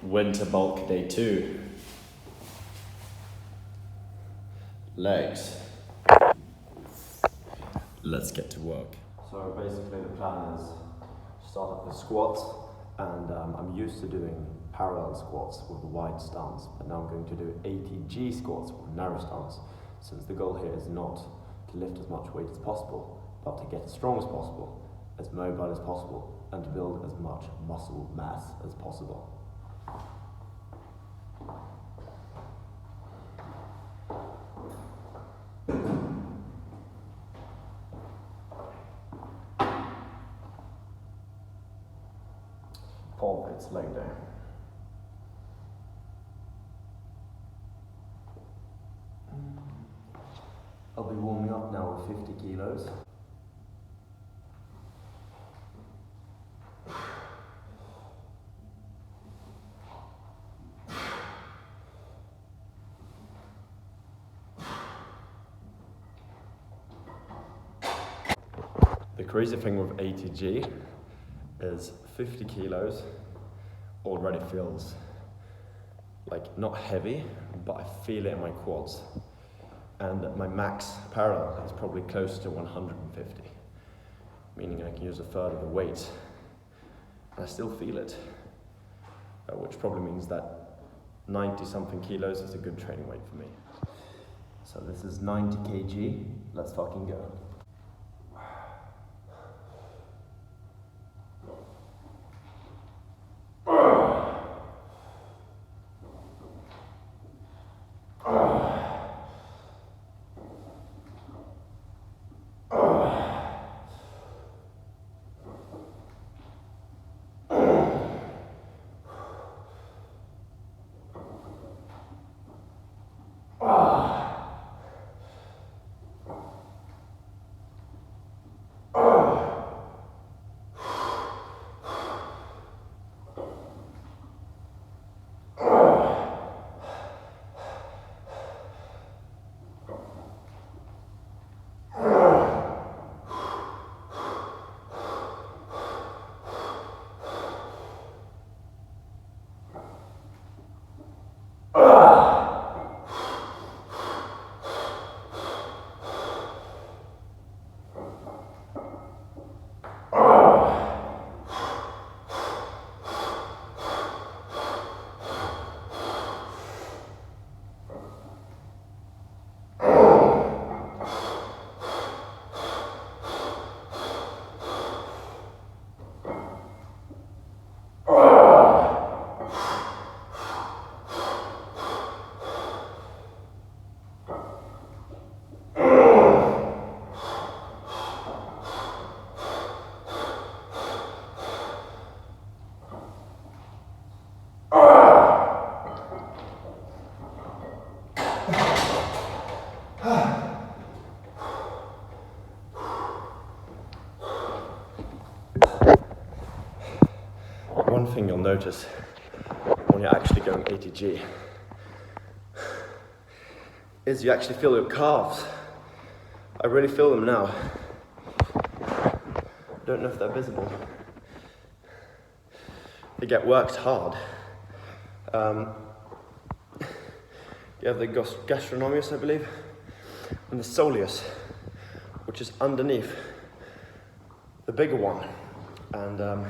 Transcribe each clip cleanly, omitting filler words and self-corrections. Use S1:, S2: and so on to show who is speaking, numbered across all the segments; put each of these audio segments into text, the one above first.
S1: Winter bulk day 2. Legs. Let's get to work.
S2: So basically the plan is start off with squats, and I'm used to doing parallel squats with a wide stance, but now I'm going to do ATG squats with a narrow stance, since the goal here is not to lift as much weight as possible, but to get as strong as possible, as mobile as possible, and to build as much muscle mass as possible. Pole weights leg day. I'll be warming up now with 50 kilos.
S1: The crazy thing with ATG is 50 kilos already feels like not heavy, but I feel it in my quads. And my max parallel is probably close to 150, meaning I can use a third of the weight. And I still feel it, which probably means that 90 something kilos is a good training weight for me.
S2: So this is 90 kg, let's fucking go.
S1: One thing you'll notice when you're actually going ATG is you actually feel your calves. I really feel them now. Don't know if they're visible. They get worked hard. You have the gastrocnemius, I believe, and the soleus, which is underneath the bigger one. And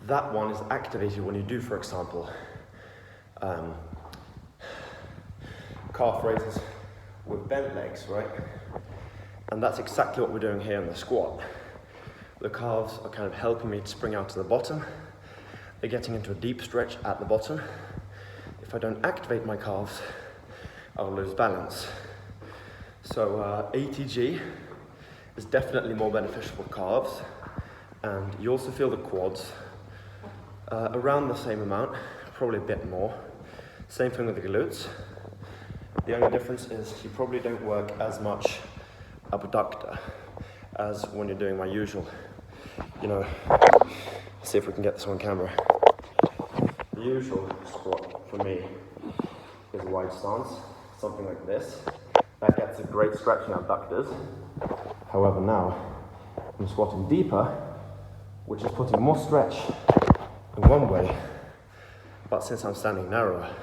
S1: that one is activated when you do, for example, calf raises with bent legs, right? And that's exactly what we're doing here in the squat. The calves are kind of helping me to spring out to the bottom. They're getting into a deep stretch at the bottom. If I don't activate my calves, I'll lose balance. So ATG is definitely more beneficial for calves, and you also feel the quads around the same amount, probably a bit more. Same thing with the glutes. The only difference is you probably don't work as much abductor as when you're doing my usual, see if we can get this on camera. The usual squat for me is a wide stance, something like this. That gets a great stretch in abductors. However, now I'm squatting deeper, which is putting more stretch in one way But since I'm standing narrower,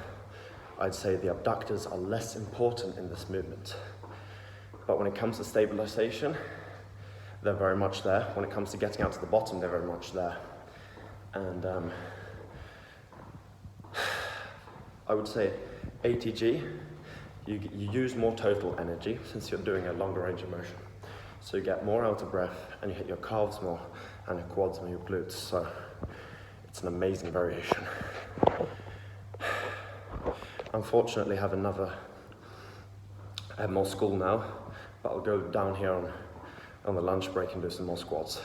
S1: I'd say the abductors are less important in this movement. But when it comes to stabilization, they're very much there. When it comes to getting out to the bottom, they're very much there. And I would say ATG, you use more total energy since you're doing a longer range of motion. So you get more out of breath and you hit your calves more and your quads and your glutes. So it's an amazing variation. Unfortunately, I have more school now, but I'll go down here on the lunch break and do some more squats.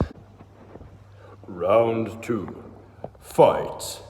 S3: Round 2. Fight.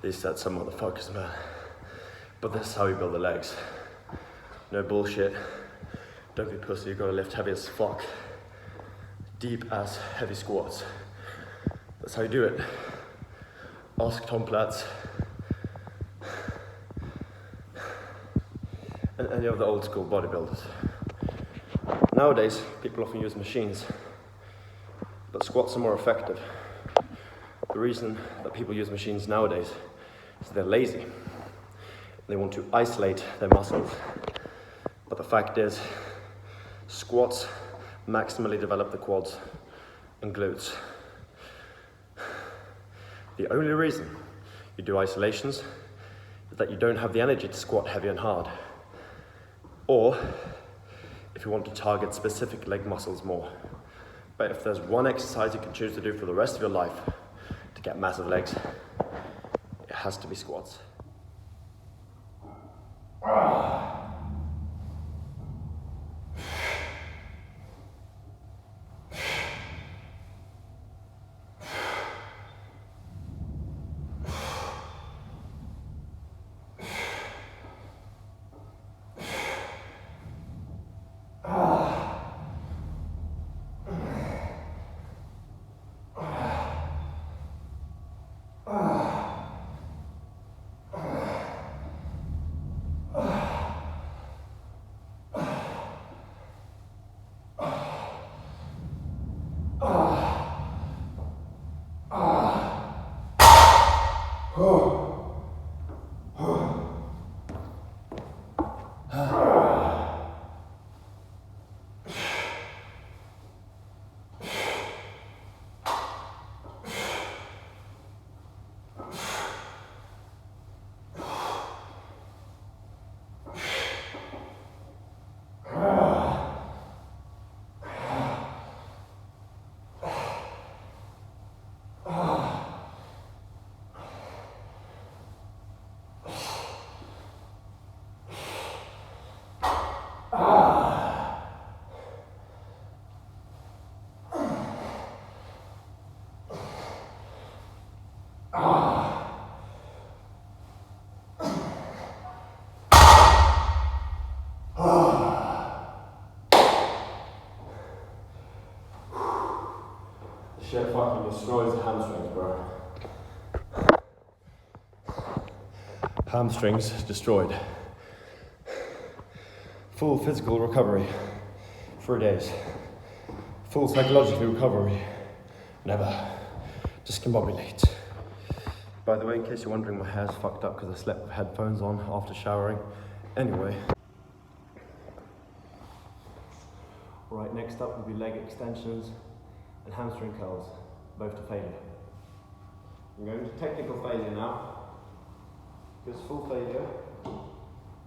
S1: These sets are motherfuckers, man. But this is how you build the legs. No bullshit. Don't be pussy, you gotta lift heavy as fuck. Deep ass heavy squats. That's how you do it. Ask Tom Platz. And any of the old school bodybuilders. Nowadays, people often use machines, but squats are more effective. The reason that people use machines nowadays is they're lazy. They want to isolate their muscles. But the fact is, squats maximally develop the quads and glutes. The only reason you do isolations is that you don't have the energy to squat heavy and hard. Or if you want to target specific leg muscles more. But if there's one exercise you can choose to do for the rest of your life to get massive legs, it has to be squats.
S2: Shit fucking destroys the hamstrings, bro.
S1: Hamstrings destroyed. Full physical recovery. 3 days. Full psychological recovery. Never. Discombobulate. By the way, in case you're wondering, my hair's fucked up because I slept with headphones on after showering. Anyway. Right, next up will be leg extensions and hamstring curls, both to failure. I'm going to technical failure now, because full failure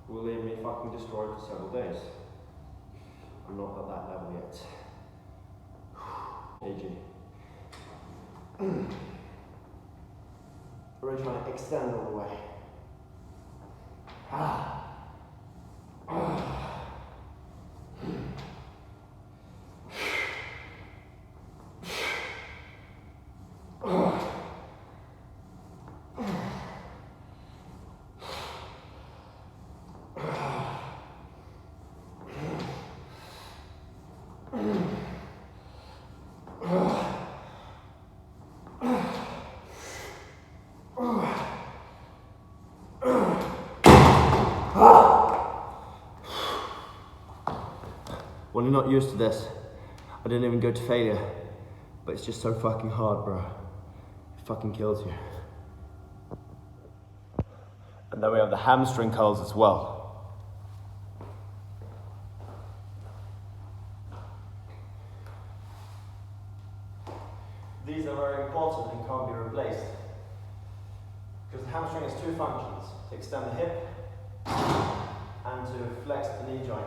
S1: will leave me fucking destroyed for several days. I'm not at that level yet. AG. We're trying to extend all the way. When you're not used to this, I didn't even go to failure, but it's just so fucking hard, bro. It fucking kills you. And then we have the hamstring curls as well. These are very important and can't be replaced. Because the hamstring has two functions: to extend the hip and to flex the knee joint.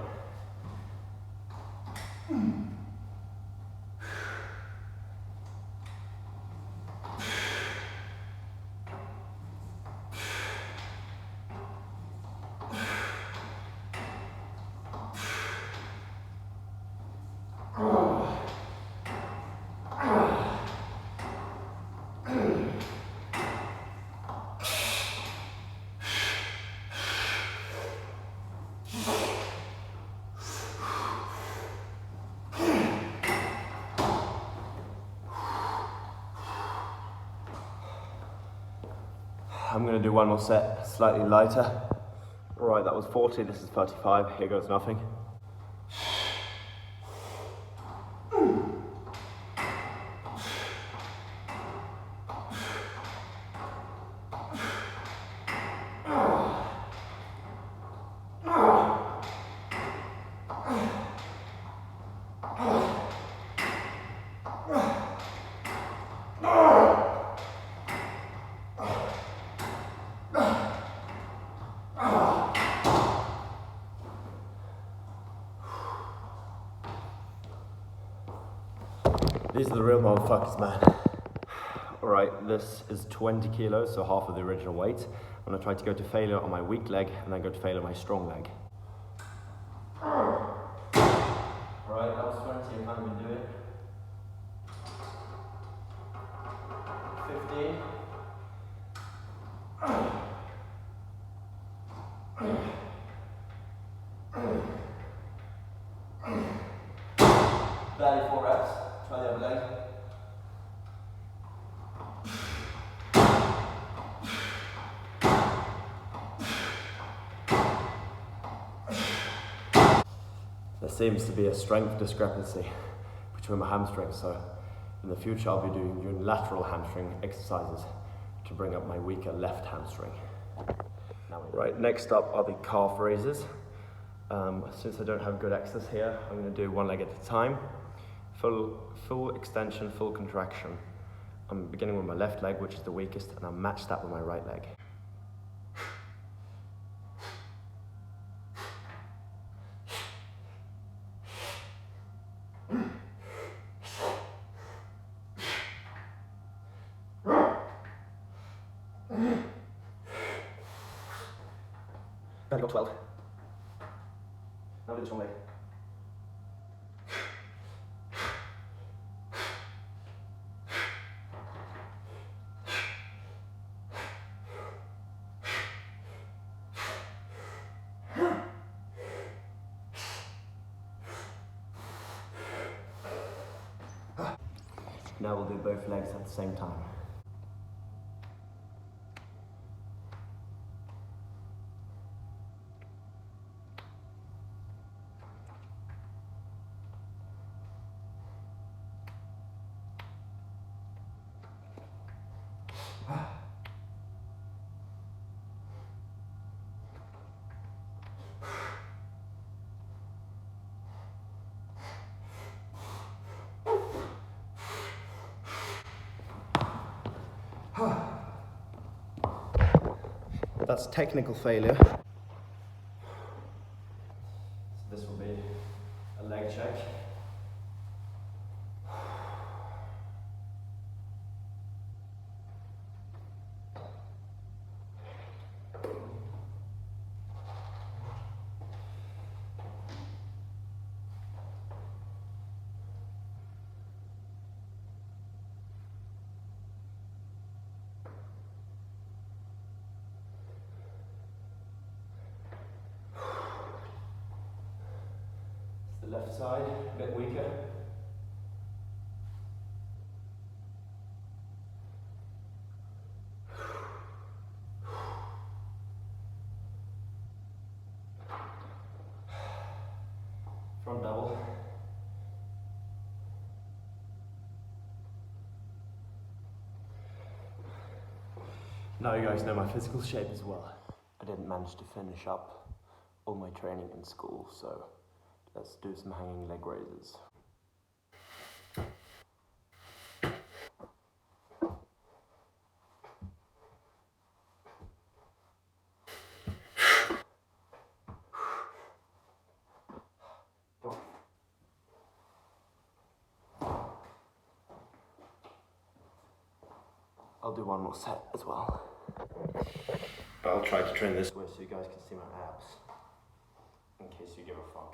S1: I'm going to do one more set, slightly lighter. Right, that was 40, this is 35, here goes nothing. These are the real motherfuckers, man. Alright, this is 20 kilos, so half of the original weight. I'm gonna try to go to failure on my weak leg and then go to failure on my strong leg. Alright, that was 20, I can't even do it. 15. Barely 4 reps. Try the other leg. There seems to be a strength discrepancy between my hamstrings, so in the future I'll be doing unilateral hamstring exercises to bring up my weaker left hamstring. Right, next up are the calf raises. Since I don't have good access here, I'm going to do one leg at a time. Full extension, full contraction. I'm beginning with my left leg, which is the weakest, and I'll match that with my right leg. Barely got 12. Now do the strong leg.
S2: Now we'll do both legs at the same time.
S1: That's technical failure.
S2: So this will be a leg check. The left side, a bit weaker. Front double. Now you guys know my physical shape as well. I didn't manage to finish up all my training in school, so let's do some hanging leg raises. I'll do one more set as well. But I'll try to train this way so you guys can see my abs, in case you give a fuck.